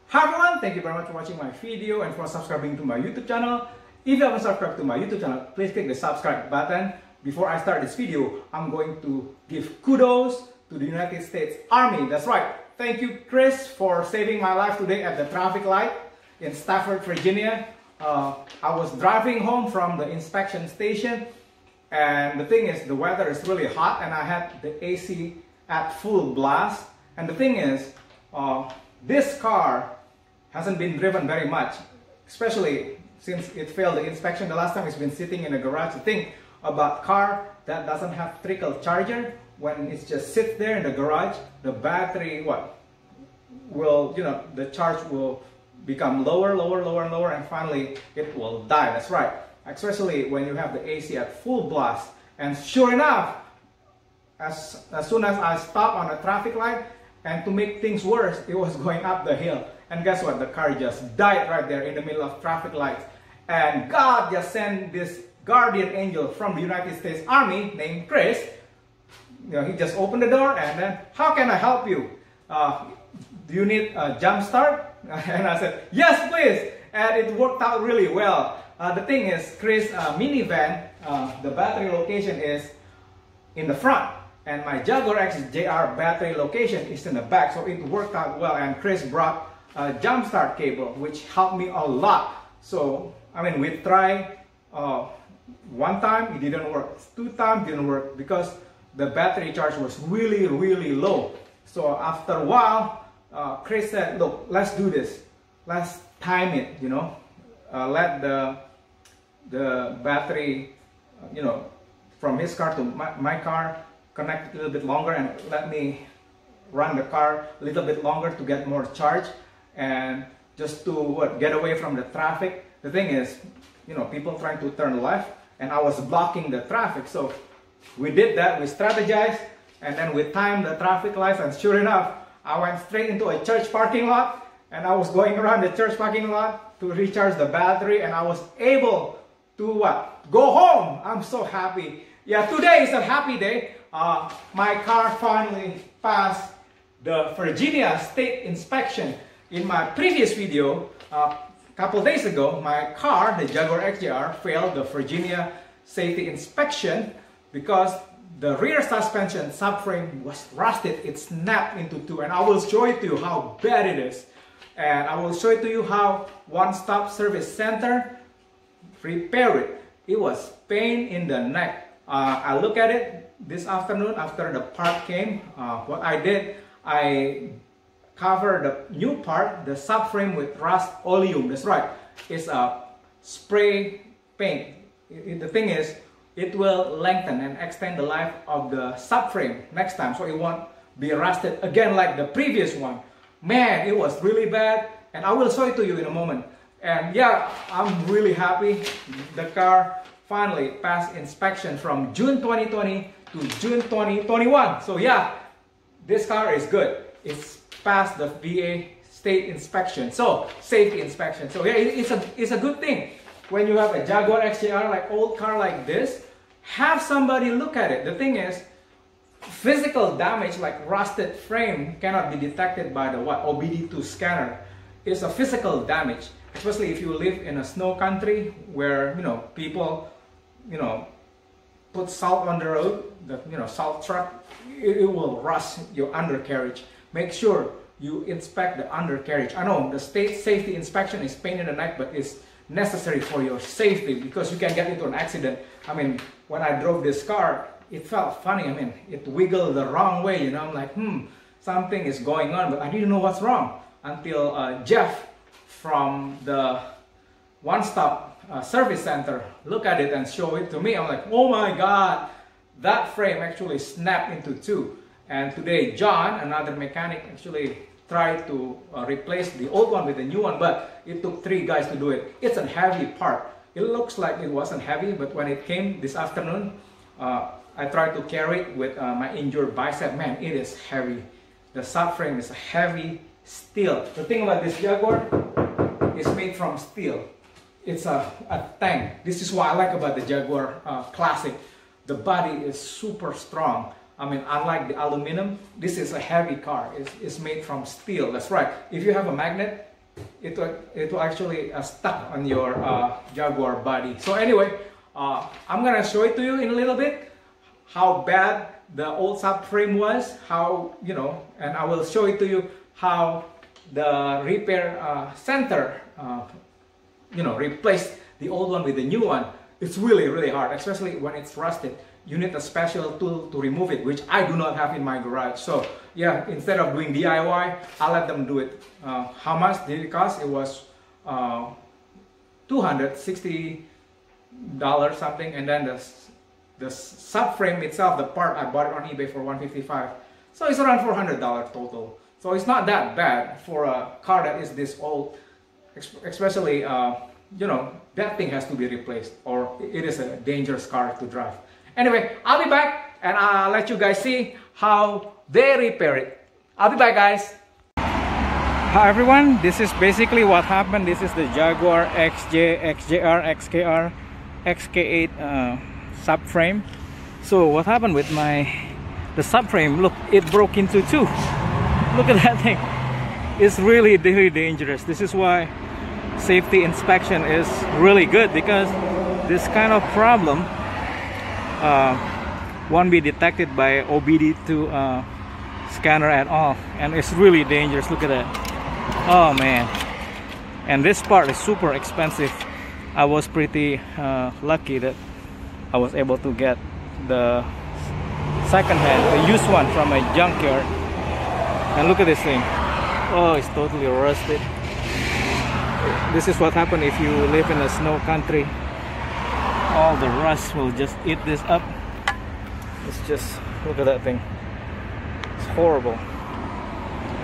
Hi everyone, thank you very much for watching my video and for subscribing to my YouTube channel. If you haven't subscribed to my YouTube channel, please click the subscribe button. Before I start this video, I'm going to give kudos to the United States Army. That's right. Thank you, Chris, for saving my life today at the traffic light in Stafford, Virginia. I was driving home from the inspection station, and the thing is, the weather is really hot and I had the AC at full blast. And the thing is, this car hasn't been driven very much, especially since it failed the inspection the last time. It's been sitting in a garage. The thing about car that doesn't have trickle charger, when it just sits there in the garage, the battery the charge will become lower, and finally it will die. That's right, especially when you have the AC at full blast. And sure enough, as soon as I stopped on a traffic light, and to make things worse, it was going up the hill. And guess what? The car just died right there in the middle of traffic lights. And God just sent this guardian angel from the United States Army named Chris. He just opened the door and then, how can I help you? Do you need a jump start? And I said, yes, please. And it worked out really well. The thing is, Chris' minivan, the battery location is in the front. And my Jaguar XJR battery location is in the back, so it worked out well. And Chris brought a jump start cable, which helped me a lot. So, I mean, we tried one time, it didn't work. 2 times, didn't work because the battery charge was really low. So after a while, Chris said, look, let's do this. Let's time it, let the battery, from his car to my car, connect a little bit longer and let me run the car a little bit longer to get more charge and just to get away from the traffic. The thing is, people trying to turn left and I was blocking the traffic. So we did that, we strategized, and then we timed the traffic lights, and sure enough, I went straight into a church parking lot and I was going around the church parking lot to recharge the battery, and I was able to go home. I'm so happy. Yeah, today is a happy day. My car finally passed the Virginia state inspection. In my previous video, a couple days ago, my car, the Jaguar XJR, failed the Virginia safety inspection because the rear suspension subframe was rusted. It snapped into 2, and I will show it to you how bad it is. And I will show it to you how one-stop service center repaired it. It was pain in the neck. I look at it this afternoon after the part came. What I did, I covered the new part, the subframe, with Rust-Oleum. That's right, it's a spray paint. The thing is, it will lengthen and extend the life of the subframe next time, so it won't be rusted again like the previous one. Man, it was really bad, and I will show it to you in a moment. And yeah, I'm really happy. The car finally passed inspection from June 2020 to June 2021. So yeah, this car is good. It's passed the VA state inspection, so safety inspection. So yeah, it's a good thing. When you have a Jaguar XJR, like old car like this, have somebody look at it. The thing is, physical damage like rusted frame cannot be detected by the OBD2 scanner. It's a physical damage, especially if you live in a snow country where people put salt on the road, the salt truck, it will rust your undercarriage. Make sure you inspect the undercarriage. I know the state safety inspection is pain in the neck, but it's necessary for your safety because you can get into an accident. I mean, when I drove this car, it felt funny. I mean, it wiggled the wrong way, I'm like, something is going on, but I didn't know what's wrong until Jeff from the one-stop service center look at it and show it to me. I'm like, oh my God, that frame actually snapped into 2. And today John, another mechanic, actually tried to replace the old one with the new one, but it took 3 guys to do it. It's a heavy part. It looks like it wasn't heavy, but when it came this afternoon, I tried to carry it with my injured bicep. Man, it is heavy. The subframe is a heavy steel. The thing about this Jaguar is made from steel. It's a tank. This is what I like about the Jaguar Classic. The body is super strong. I mean, unlike the aluminum, this is a heavy car. It's made from steel. That's right. If you have a magnet, it will actually stuck on your Jaguar body. So anyway, I'm gonna show it to you in a little bit how bad the old subframe was, how, you know, and I will show it to you how the repair center, you know, replaced the old one with the new one. It's really hard, especially when it's rusted. You need a special tool to remove it, which I do not have in my garage. So yeah, instead of doing DIY, I let them do it. How much did it cost? It was $260 something, and then the subframe itself, the part, I bought it on eBay for $155. So it's around $400 total. So it's not that bad for a car that is this old, especially you know, that thing has to be replaced, or it is a dangerous car to drive. Anyway, I'll be back and I'll let you guys see how they repair it. I'll be back, guys. Hi everyone, this is basically what happened. This is the Jaguar XJR, XKR, XK8 subframe. So what happened with the subframe? Look, it broke into two. Look at that thing. It's really dangerous. This is why safety inspection is really good, because this kind of problem won't be detected by OBD2 scanner at all, and it's really dangerous. Look at that. Oh man. And this part is super expensive. I was pretty lucky that I was able to get the second-hand, the used one from a junkyard. And look at this thing. Oh, it's totally rusted. This is what happens if you live in a snow country. All the rust will just eat this up. It's just, look at that thing. It's horrible.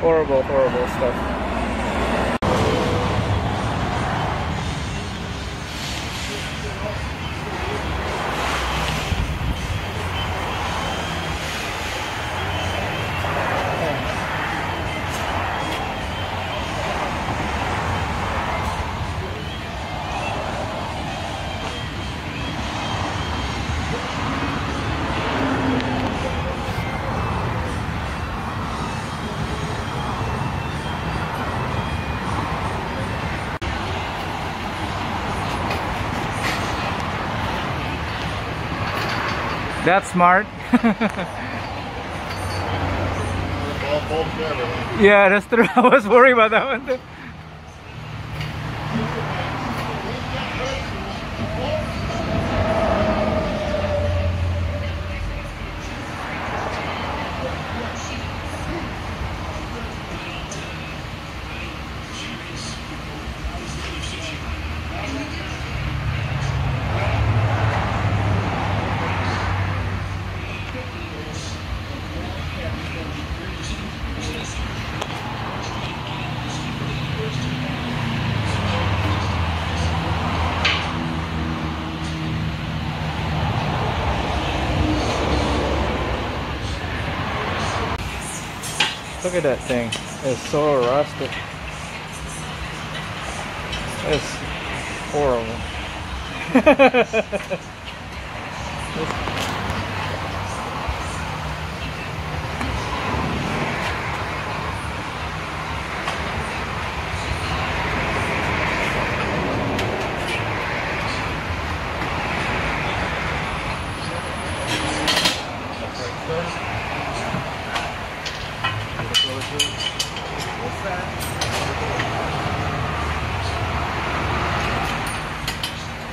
Horrible stuff. That's smart. Yeah, that's true. I was worried about that one too. Look at that thing. It's so rusted. It's horrible.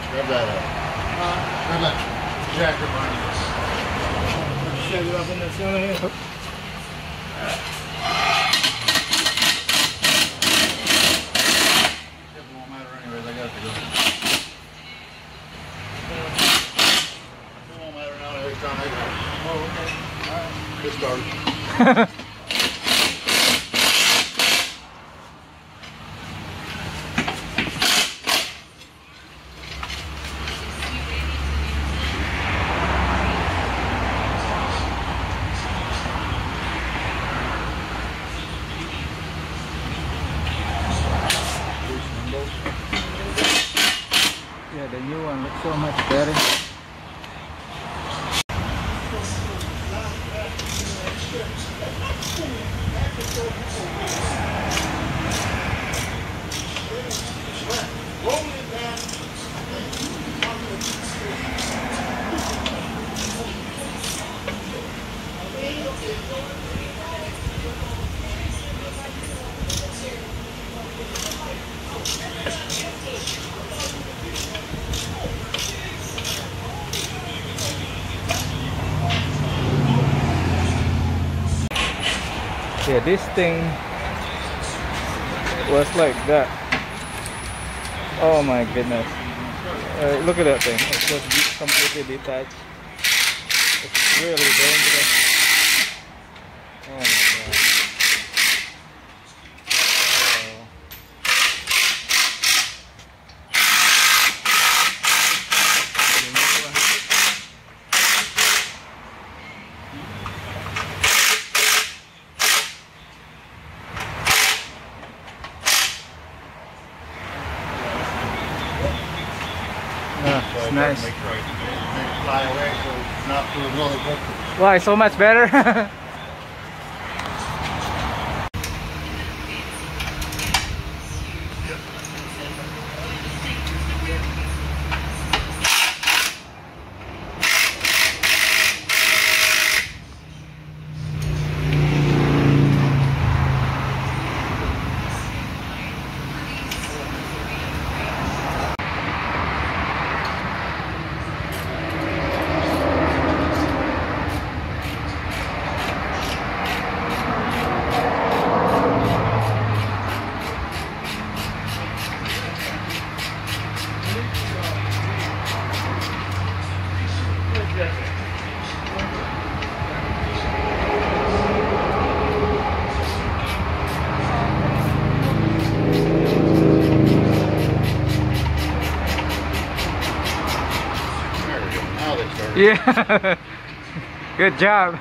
Grab that up. Grab that jacket behind you. Set it up in the center here. It won't matter anyways, I got to go. It won't matter now every time I go. Oh, okay. Alright. Good start. Yeah, the new one looks so much better. Yeah, this thing was like that. Oh my goodness. Look at that thing. It's just completely detached. It's really dangerous. Oh my god. It's nice. Fly away, so not for another book. Why so much better? Yeah. Good job.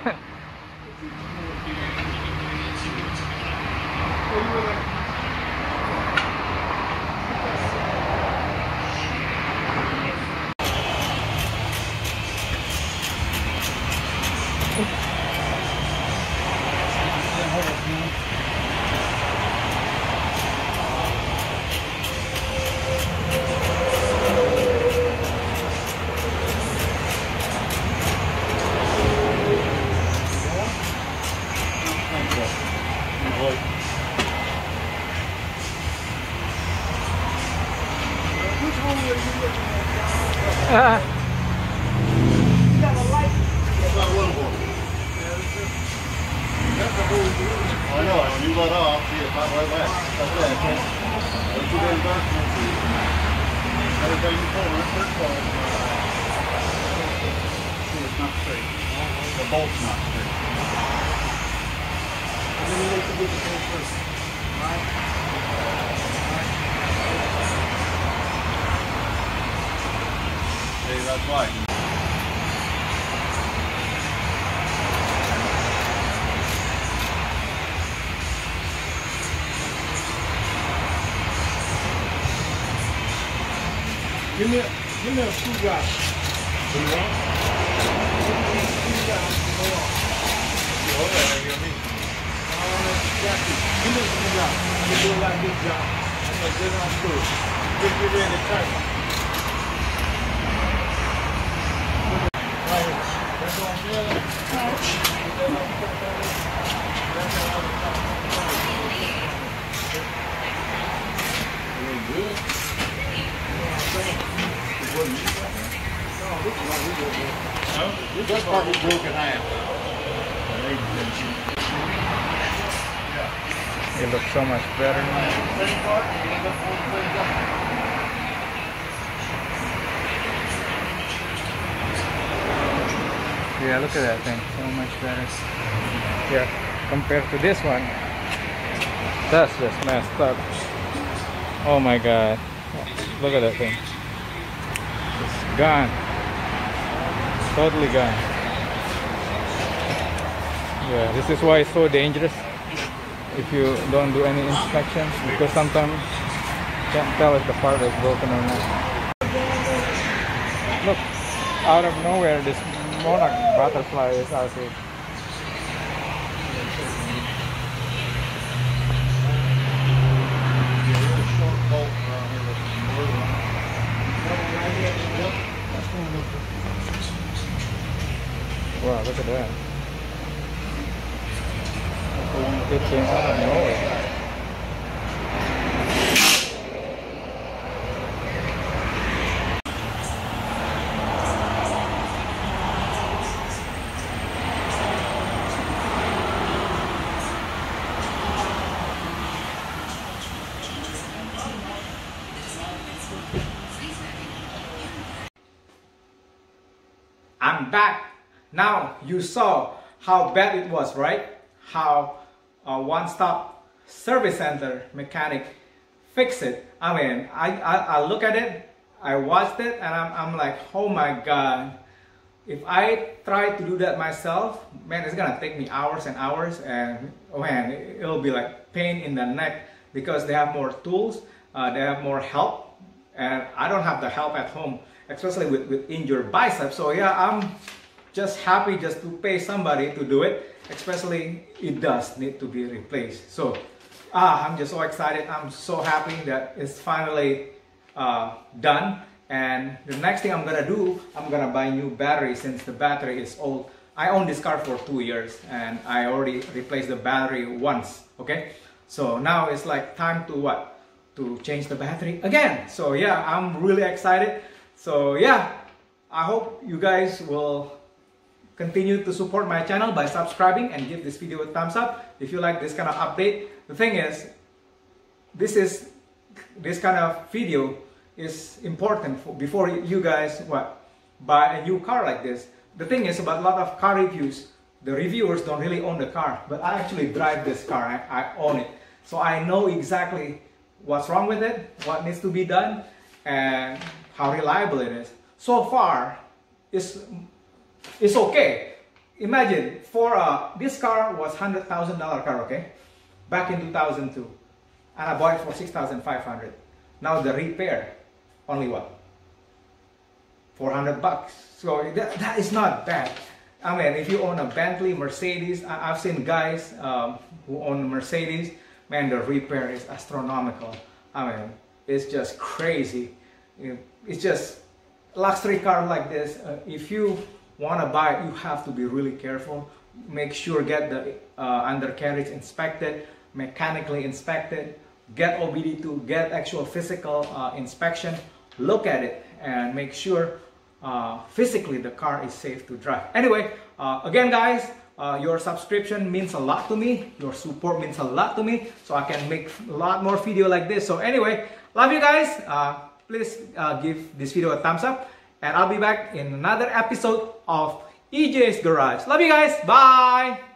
I know, when you let off, see it's not right back. That's it, okay? Don't you get back to me. Everything you pull, that's first ball. See, it's not straight. The bolt's not straight. And then you need to get the bolt first. Right? See, that's right. Give me a screwdriver. Do you want? Give me a screwdriver. You do like this job. I'm going to get on through. Get ready to tighten. Right here. That's on there. Very good. This part was broken half. It looks so much better now. Yeah, look at that thing. So much better. Yeah, compared to this one. That's just messed up. Oh my god. Look at that thing. It's gone. Totally gone. Yeah, this is why it's so dangerous if you don't do any inspection, because sometimes you can't tell if the part is broken or not. Look, out of nowhere this monarch butterfly is out here. Wow, look at that. It came out of nowhere. I'm back. Now you saw how bad it was, right? How a one-stop service center mechanic fixed it. I mean, I look at it, I watched it, and I'm like, oh my God. If I try to do that myself, man, it's gonna take me hours and hours, and man, it'll be like pain in the neck because they have more tools, they have more help, and I don't have the help at home, especially with injured biceps. So yeah, I'm just happy just to pay somebody to do it, especially it does need to be replaced. So I'm just so excited. I'm so happy that it's finally done. And the next thing I'm gonna do, I'm gonna buy new battery since the battery is old. I own this car for 2 years and I already replaced the battery once. Okay, so now it's like time to what? To change the battery again. So yeah, I'm really excited. So yeah, I hope you guys will continue to support my channel by subscribing and give this video a thumbs up if you like this kind of update. The thing is, this kind of video is important before you guys buy a new car like this. The thing is about a lot of car reviews, the reviewers don't really own the car, but I actually drive this car. I own it, so I know exactly what's wrong with it, what needs to be done, and how reliable it is. So far, it's okay. Imagine this car was $100,000 car, okay, back in 2002, and I bought it for $6,500. Now the repair, only what? $400 bucks. So that is not bad. I mean, if you own a Bentley, Mercedes, I've seen guys who own Mercedes, man, the repair is astronomical. I mean, it's just crazy. It's just luxury car like this. If you want to buy it, you have to be really careful. Make sure get the undercarriage inspected, mechanically inspected. Get OBD2, get actual physical inspection, look at it, and make sure physically the car is safe to drive. Anyway, again guys, your subscription means a lot to me, your support means a lot to me, so I can make a lot more video like this. So anyway, love you guys. Please give this video a thumbs up, and I'll be back in another episode of EJ's Garage. Love you guys, bye!